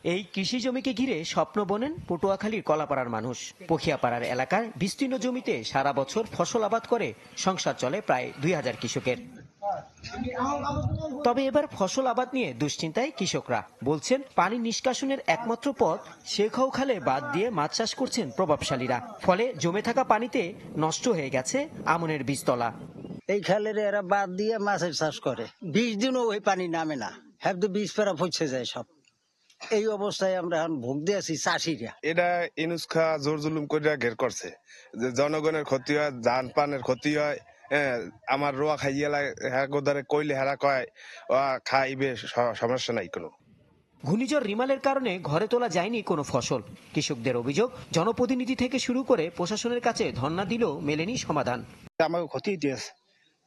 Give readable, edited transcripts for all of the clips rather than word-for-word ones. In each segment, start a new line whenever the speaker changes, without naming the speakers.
এই কৃষি জমিকে ঘিরে স্বপ্ন বোনেন পটুয়াখালীর কলাপাড়ার মানুষ। পখিয়াপাড়ার এলাকার বিস্তীর্ণ জমিতে সারা বছর ফসল আবাদ করে সংসার চলে প্রায় 2000 কৃষকের। তবে এবার ফসল আবাদ নিয়ে দুশ্চিন্তায় কৃষকরা। বলছেন পানি নিষ্কাশনের একমাত্র পথ শেখাও খালে বাদ দিয়ে মাছ চাষ করছেন প্রভাবশালীরা। ফলে জমে থাকা পানিতে নষ্ট হয়ে গেছে আমনের বীজতলা।
এই খালের এরা বাদ দিয়ে মাছের চাষ করে, 20 দিনও ওই পানি নামে না, হ্যাঁ তো বীজ ফেরা পচে যায় সব। এই অবস্থায় আমরা এখন ভোগ দিয়ে আছি চাষিরা।
এটা ইনুস্খা জোর জুলুম করে ঘের করছে, যে জনগণের ক্ষতি হয়, যান পানের ক্ষতি হয়। আমার রোয়া খাইয়ে হ্যাঁ গোদারে কইলে হেরা কয় খাইবে, সমস্যা নাই কোনো।
ঘূর্ণিঝড় রিমালের কারণে ঘরে তোলা যায়নি কোনো ফসল। কৃষকদের অভিযোগ, জনপ্রতিনিধি থেকে শুরু করে প্রশাসনের কাছে ধর্ণা দিলেও মেলেনি সমাধান।
আমাকে ক্ষতি দিয়েছে,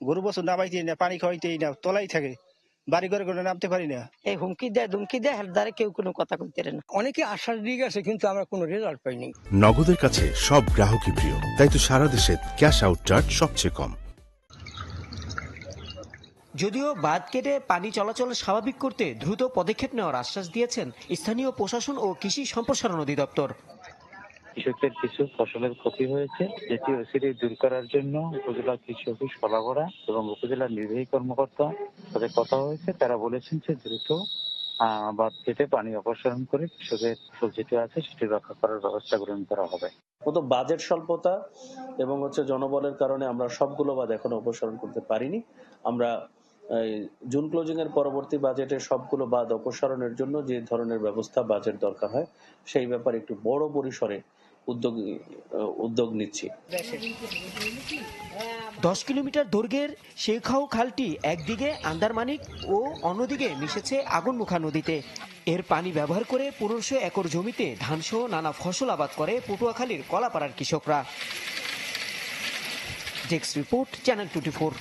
গরু বছর নামাইতেই না, পানি খাওয়াইতেই না, তোলাই থাকে, বাড়ি ঘরে করে নামতে পারি না।
এই হুমকি দেয় ধুমকি দেয়, দ্বারা কেউ কোনো কথা কইতে না।
অনেকে আশ্বাস দিয়ে গেছে, কিন্তু আমরা কোনো রেজাল্ট পাইনি।
নগদের কাছে সব গ্রাহকই প্রিয়, তাই তো সারা দেশে ক্যাশ আউট চার্জ সবচেয়ে কম।
যদিও বাঁধ কেটে পানি চলাচল স্বাভাবিক করতে দ্রুত পদক্ষেপ নেওয়ার আশ্বাস দিয়েছেন স্থানীয় প্রশাসন ও কৃষি সম্প্রসারণ অধিদপ্তর।
কৃষকদের কিছু ফসলের ক্ষতি হয়েছে, যেটি অচিরে দূর করার জন্য উপজেলা কৃষি অফিস কলাপাড়া এবং উপজেলার নির্বাহী কর্মকর্তা তাদের কথা হয়েছে। তারা বলেছেন যে দ্রুত বাঁধ কেটে পানি অপসারণ করে কৃষকের ফসল যেটি আছে সেটি রক্ষা করার ব্যবস্থা গ্রহণ করা হবে।
তো বাজেট স্বল্পতা এবং জনবলের কারণে আমরা সবগুলো বাঁধ এখনো অপসারণ করতে পারিনি। আমরা জুন ক্লোজিং এর পরবর্তী বাজেটে সবগুলো বাঁধ অপসারণের জন্য যে ধরনের ব্যবস্থা বাজেট দরকার হয় সেই ব্যাপারে একটু বড় পরিসরে উদ্যোগ নিচ্ছি।
10 কিলোমিটার দৈর্ঘ্যের শেখাও খালটি একদিকে আন্দারমানিক ও অন্যদিকে মিশেছে আগুনমুখা নদীতে। এর পানি ব্যবহার করে 1500 একর জমিতে ধানসহ নানা ফসল আবাদ করে পটুয়াখালীর কলাপাড়ার কৃষকরা। Desk report, channel 24।